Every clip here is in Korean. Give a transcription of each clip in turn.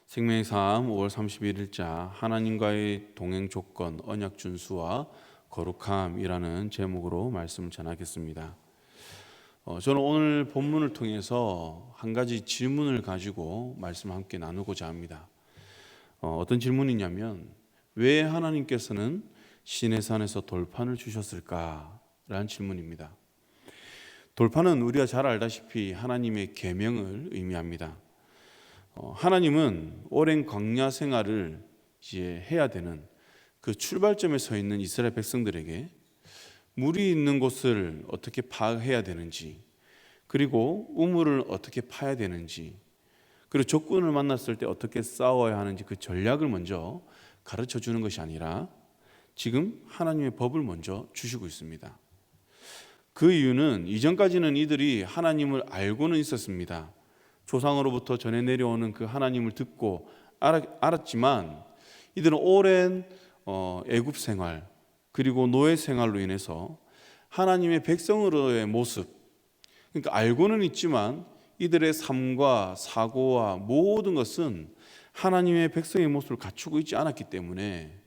생명의 삶 5월 31일자 하나님과의 동행 조건 언약 준수와 거룩함이라는 제목으로 말씀을 전하겠습니다. 저는 오늘 본문을 통해서 한 가지 질문을 가지고 말씀을 함께 나누고자 합니다. 어떤 질문이냐면 왜 하나님께서는 시내산에서 돌판을 주셨을까라는 질문입니다. 돌판은 우리가 잘 알다시피 하나님의 계명을 의미합니다. 하나님은 오랜 광야 생활을 이제 해야 되는 그 출발점에 서 있는 이스라엘 백성들에게 물이 있는 곳을 어떻게 파해야 되는지, 그리고 우물을 어떻게 파야 되는지, 그리고 적군을 만났을 때 어떻게 싸워야 하는지 그 전략을 먼저 가르쳐 주는 것이 아니라 지금 하나님의 법을 먼저 주시고 있습니다. 그 이유는 이전까지는 이들이 하나님을 알고는 있었습니다. 조상으로부터 전해 내려오는 그 하나님을 듣고 알았지만 이들은 오랜 애굽 생활 그리고 노예 생활로 인해서 하나님의 백성으로의 모습, 그러니까 알고는 있지만 이들의 삶과 사고와 모든 것은 하나님의 백성의 모습을 갖추고 있지 않았기 때문에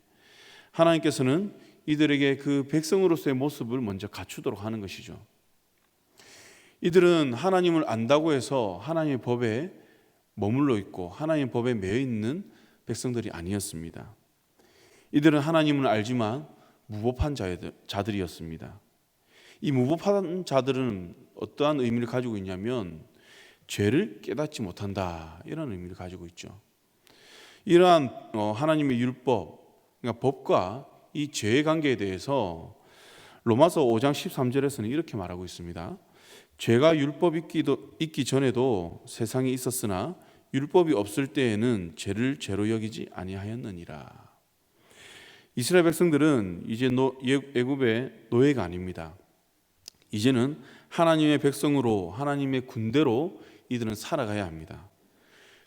하나님께서는 이들에게 그 백성으로서의 모습을 먼저 갖추도록 하는 것이죠. 이들은 하나님을 안다고 해서 하나님의 법에 머물러 있고 하나님의 법에 매여 있는 백성들이 아니었습니다. 이들은 하나님을 알지만 무법한 자들이었습니다. 이 무법한 자들은 어떠한 의미를 가지고 있냐면 죄를 깨닫지 못한다, 이런 의미를 가지고 있죠. 이러한 하나님의 율법, 그러니까 법과 이 죄의 관계에 대해서 로마서 5장 13절에서는 이렇게 말하고 있습니다. 죄가 율법 있기 전에도 세상에 있었으나 율법이 없을 때에는 죄를 죄로 여기지 아니하였느니라. 이스라엘 백성들은 이제 애굽의 노예가 아닙니다. 이제는 하나님의 백성으로, 하나님의 군대로 이들은 살아가야 합니다.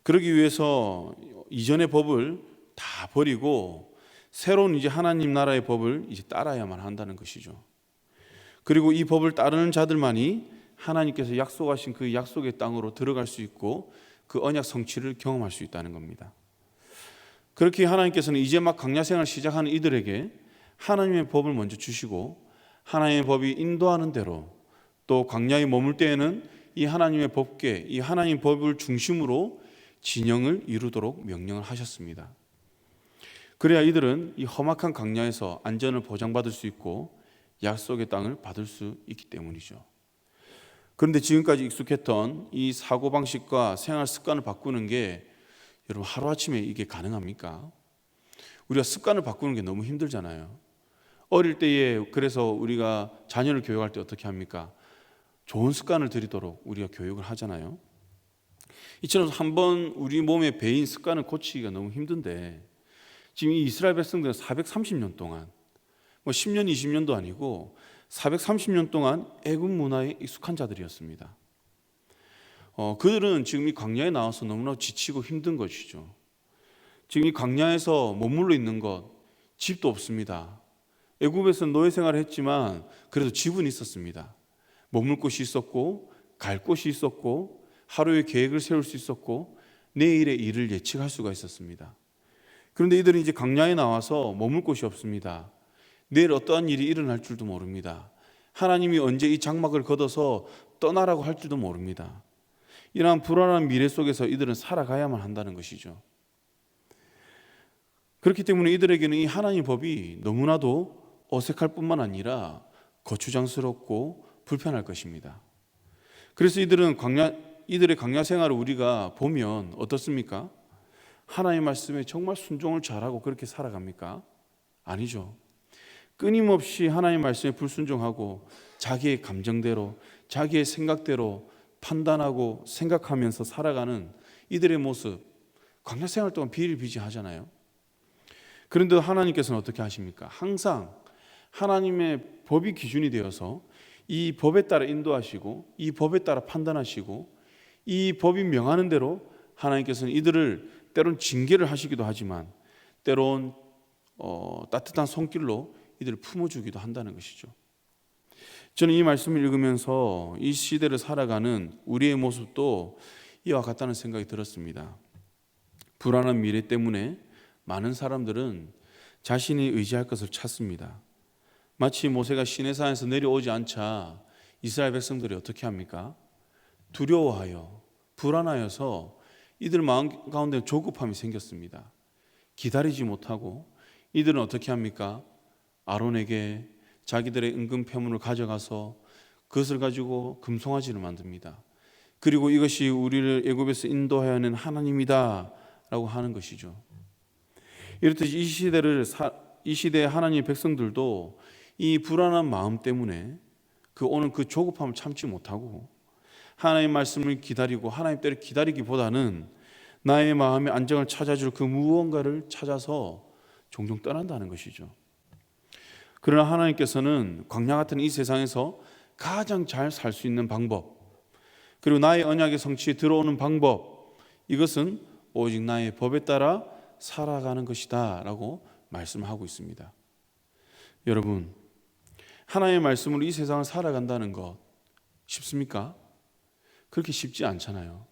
그러기 위해서 이전의 법을 다 버리고 새로운 이제 하나님 나라의 법을 이제 따라야만 한다는 것이죠. 그리고 이 법을 따르는 자들만이 하나님께서 약속하신 그 약속의 땅으로 들어갈 수 있고 그 언약 성취를 경험할 수 있다는 겁니다. 그렇게 하나님께서는 이제 막 광야 생활을 시작하는 이들에게 하나님의 법을 먼저 주시고 하나님의 법이 인도하는 대로 또 광야에 머물 때에는 이 하나님의 법궤, 이 하나님의 법을 중심으로 진영을 이루도록 명령을 하셨습니다. 그래야 이들은 이 험악한 광야에서 안전을 보장받을 수 있고 약속의 땅을 받을 수 있기 때문이죠. 그런데 지금까지 익숙했던 이 사고방식과 생활 습관을 바꾸는 게 여러분 하루아침에 이게 가능합니까? 우리가 습관을 바꾸는 게 너무 힘들잖아요. 어릴 때에 그래서 우리가 자녀를 교육할 때 어떻게 합니까? 좋은 습관을 들이도록 우리가 교육을 하잖아요. 이처럼 한번 우리 몸에 배인 습관을 고치기가 너무 힘든데 지금 이 이스라엘 백성들은 430년 동안 10년, 20년도 아니고 430년 동안 애굽 문화에 익숙한 자들이었습니다. 그들은 지금 이 광야에 나와서 너무나 지치고 힘든 것이죠. 지금 이 광야에서 머물러 있는 것, 집도 없습니다. 애굽에서는 노예 생활을 했지만 그래도 집은 있었습니다. 머물 곳이 있었고 갈 곳이 있었고 하루의 계획을 세울 수 있었고 내일의 일을 예측할 수가 있었습니다. 그런데 이들은 이제 광야에 나와서 머물 곳이 없습니다. 내일 어떠한 일이 일어날 줄도 모릅니다. 하나님이 언제 이 장막을 걷어서 떠나라고 할 줄도 모릅니다. 이러한 불안한 미래 속에서 이들은 살아가야만 한다는 것이죠. 그렇기 때문에 이들에게는 이 하나님의 법이 너무나도 어색할 뿐만 아니라 거추장스럽고 불편할 것입니다. 그래서 이들의 광야 생활을 우리가 보면 어떻습니까? 하나님의 말씀에 정말 순종을 잘하고 그렇게 살아갑니까? 아니죠. 끊임없이 하나님 말씀에 불순종하고 자기의 감정대로 자기의 생각대로 판단하고 생각하면서 살아가는 이들의 모습, 광야 생활 동안 비일비재하잖아요. 그런데 하나님께서는 어떻게 하십니까? 항상 하나님의 법이 기준이 되어서 이 법에 따라 인도하시고 이 법에 따라 판단하시고 이 법이 명하는 대로 하나님께서는 이들을 때론 징계를 하시기도 하지만 때론 따뜻한 손길로 이들을 품어주기도 한다는 것이죠. 저는 이 말씀을 읽으면서 이 시대를 살아가는 우리의 모습도 이와 같다는 생각이 들었습니다. 불안한 미래 때문에 많은 사람들은 자신이 의지할 것을 찾습니다. 마치 모세가 시내산에서 내려오지 않자 이스라엘 백성들이 어떻게 합니까? 두려워하여 불안하여서 이들 마음 가운데 조급함이 생겼습니다. 기다리지 못하고 이들은 어떻게 합니까? 아론에게 자기들의 은금 폐물을 가져가서 그것을 가지고 금송아지를 만듭니다. 그리고 이것이 우리를 애굽에서 인도하여낸 하나님이다 라고 하는 것이죠. 이렇듯 이 시대의 하나님의 백성들도 이 불안한 마음 때문에 오는 그 조급함을 참지 못하고 하나님의 말씀을 기다리고 하나님 때를 기다리기보다는 나의 마음의 안정을 찾아줄 그 무언가를 찾아서 종종 떠난다는 것이죠. 그러나 하나님께서는 광야 같은 이 세상에서 가장 잘 살 수 있는 방법, 그리고 나의 언약의 성취에 들어오는 방법, 이것은 오직 나의 법에 따라 살아가는 것이다 라고 말씀하고 있습니다. 여러분, 하나님의 말씀으로 이 세상을 살아간다는 것 쉽습니까? 그렇게 쉽지 않잖아요.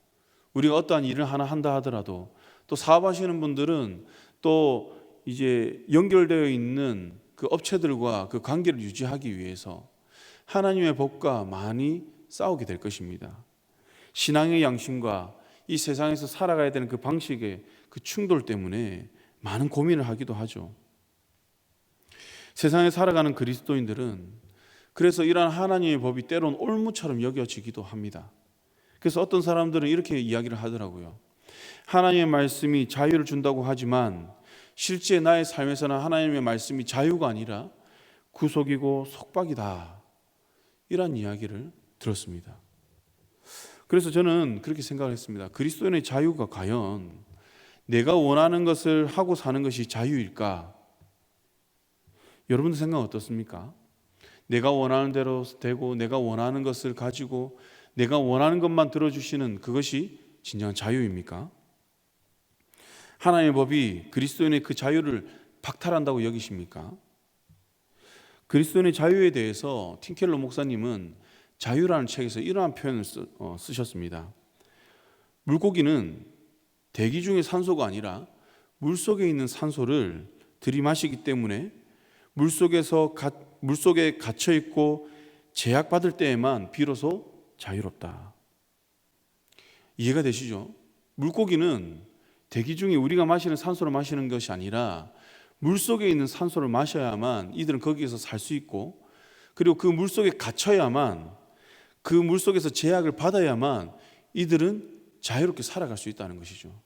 우리가 어떠한 일을 하나 한다 하더라도, 또 사업하시는 분들은 또 이제 연결되어 있는 그 업체들과 그 관계를 유지하기 위해서 하나님의 법과 많이 싸우게 될 것입니다. 신앙의 양심과 이 세상에서 살아가야 되는 그 방식의 그 충돌 때문에 많은 고민을 하기도 하죠. 세상에 살아가는 그리스도인들은 그래서 이러한 하나님의 법이 때론 올무처럼 여겨지기도 합니다. 그래서 어떤 사람들은 이렇게 이야기를 하더라고요. 하나님의 말씀이 자유를 준다고 하지만 실제 나의 삶에서는 하나님의 말씀이 자유가 아니라 구속이고 속박이다, 이런 이야기를 들었습니다. 그래서 저는 그렇게 생각을 했습니다. 그리스도인의 자유가 과연 내가 원하는 것을 하고 사는 것이 자유일까? 여러분들 생각은 어떻습니까? 내가 원하는 대로 되고 내가 원하는 것을 가지고 내가 원하는 것만 들어주시는 그것이 진정한 자유입니까? 하나님의 법이 그리스도인의 그 자유를 박탈한다고 여기십니까? 그리스도인의 자유에 대해서 팀켈러 목사님은 자유라는 책에서 이러한 표현을 쓰셨습니다. 물고기는 대기 중의 산소가 아니라 물속에 있는 산소를 들이마시기 때문에 물속에 갇혀 있고 제약받을 때에만 비로소 자유롭다. 이해가 되시죠? 물고기는 대기 중에 우리가 마시는 산소를 마시는 것이 아니라 물속에 있는 산소를 마셔야만 이들은 거기에서 살 수 있고, 그리고 그 물속에 갇혀야만, 그 물속에서 제약을 받아야만 이들은 자유롭게 살아갈 수 있다는 것이죠.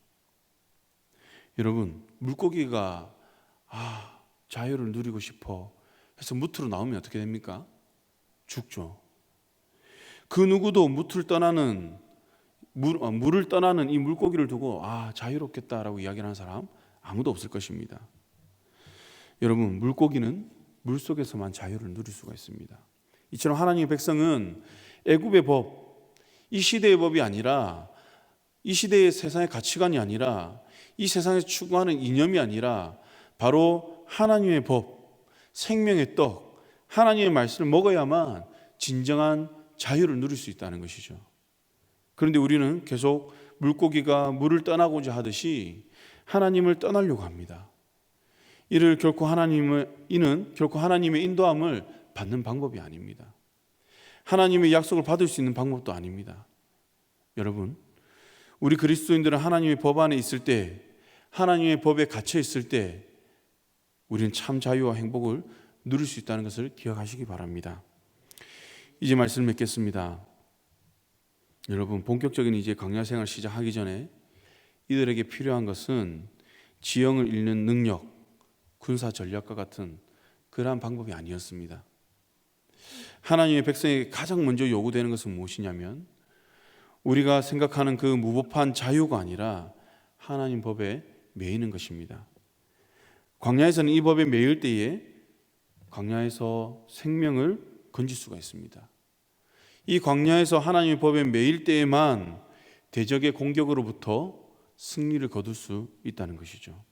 여러분, 물고기가 자유를 누리고 싶어 해서 무트로 나오면 어떻게 됩니까? 죽죠. 그 누구도 물을 떠나는 이 물고기를 두고 자유롭겠다라고 이야기하는 사람 아무도 없을 것입니다. 여러분, 물고기는 물속에서만 자유를 누릴 수가 있습니다. 이처럼 하나님의 백성은 애굽의 법, 이 시대의 법이 아니라, 이 시대의 세상의 가치관이 아니라, 이 세상에서 추구하는 이념이 아니라 바로 하나님의 법, 생명의 떡, 하나님의 말씀을 먹어야만 진정한 자유를 누릴 수 있다는 것이죠. 그런데 우리는 계속 물고기가 물을 떠나고자 하듯이 하나님을 떠나려고 합니다. 이는 결코 하나님의 인도함을 받는 방법이 아닙니다. 하나님의 약속을 받을 수 있는 방법도 아닙니다. 여러분, 우리 그리스도인들은 하나님의 법 안에 있을 때, 하나님의 법에 갇혀 있을 때 우리는 참 자유와 행복을 누릴 수 있다는 것을 기억하시기 바랍니다. 이제 말씀을 맺겠습니다. 여러분, 본격적인 이제 광야 생활 시작하기 전에 이들에게 필요한 것은 지형을 읽는 능력, 군사 전략과 같은 그러한 방법이 아니었습니다. 하나님의 백성에게 가장 먼저 요구되는 것은 무엇이냐면, 우리가 생각하는 그 무법한 자유가 아니라 하나님 법에 매이는 것입니다. 광야에서는 이 법에 매일 때에 광야에서 생명을 건질 수가 있습니다. 이 광야에서 하나님의 법에 매일 때에만 대적의 공격으로부터 승리를 거둘 수 있다는 것이죠.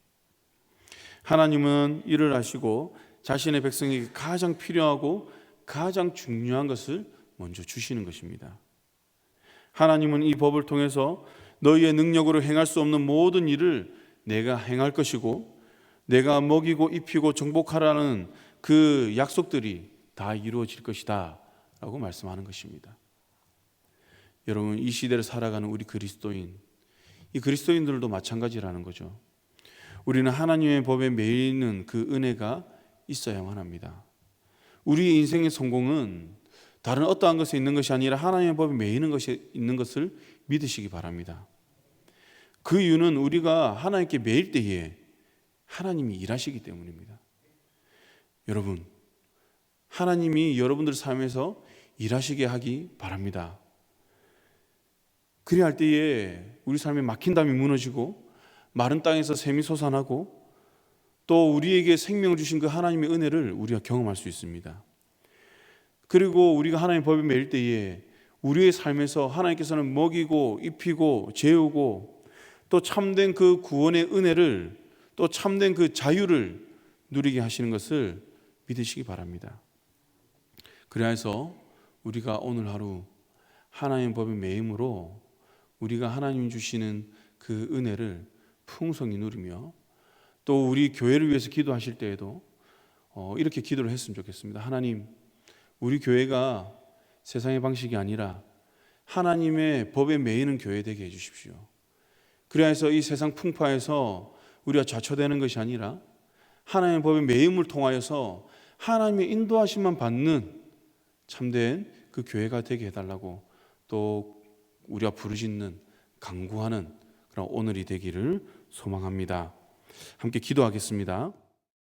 하나님은 이를 아시고 자신의 백성에게 가장 필요하고 가장 중요한 것을 먼저 주시는 것입니다. 하나님은 이 법을 통해서 너희의 능력으로 행할 수 없는 모든 일을 내가 행할 것이고 내가 먹이고 입히고 정복하라는 그 약속들이 다 이루어질 것이다 라고 말씀하는 것입니다. 여러분, 이 시대를 살아가는 우리 그리스도인, 이 그리스도인들도 마찬가지라는 거죠. 우리는 하나님의 법에 매이는 그 은혜가 있어야만 합니다. 우리 인생의 성공은 다른 어떠한 것에 있는 것이 아니라 하나님의 법에 매이는 것이 있는 것을 믿으시기 바랍니다. 그 이유는 우리가 하나님께 매일 때에 하나님이 일하시기 때문입니다. 여러분, 하나님이 여러분들 삶에서 일하시게 하기 바랍니다. 그래야 할 때에 우리 삶에 막힌 담이 무너지고 마른 땅에서 샘이 솟아나고 또 우리에게 생명을 주신 그 하나님의 은혜를 우리가 경험할 수 있습니다. 그리고 우리가 하나님의 법에 매일 때에 우리의 삶에서 하나님께서는 먹이고 입히고 재우고 또 참된 그 구원의 은혜를 또 참된 그 자유를 누리게 하시는 것을 믿으시기 바랍니다. 그래서 우리가 오늘 하루 하나님의 법에 매임으로 우리가 하나님 주시는 그 은혜를 풍성히 누리며 또 우리 교회를 위해서 기도하실 때에도 이렇게 기도를 했으면 좋겠습니다. 하나님, 우리 교회가 세상의 방식이 아니라 하나님의 법에 매이는 교회 되게 해주십시오. 그래서 이 세상 풍파에서 우리가 좌초되는 것이 아니라 하나님의 법에 매임을 통하여서 하나님의 인도하심만 받는 참된 그 교회가 되게 해달라고 또 우리가 부르짖는 간구하는 그런 오늘이 되기를 소망합니다. 함께 기도하겠습니다.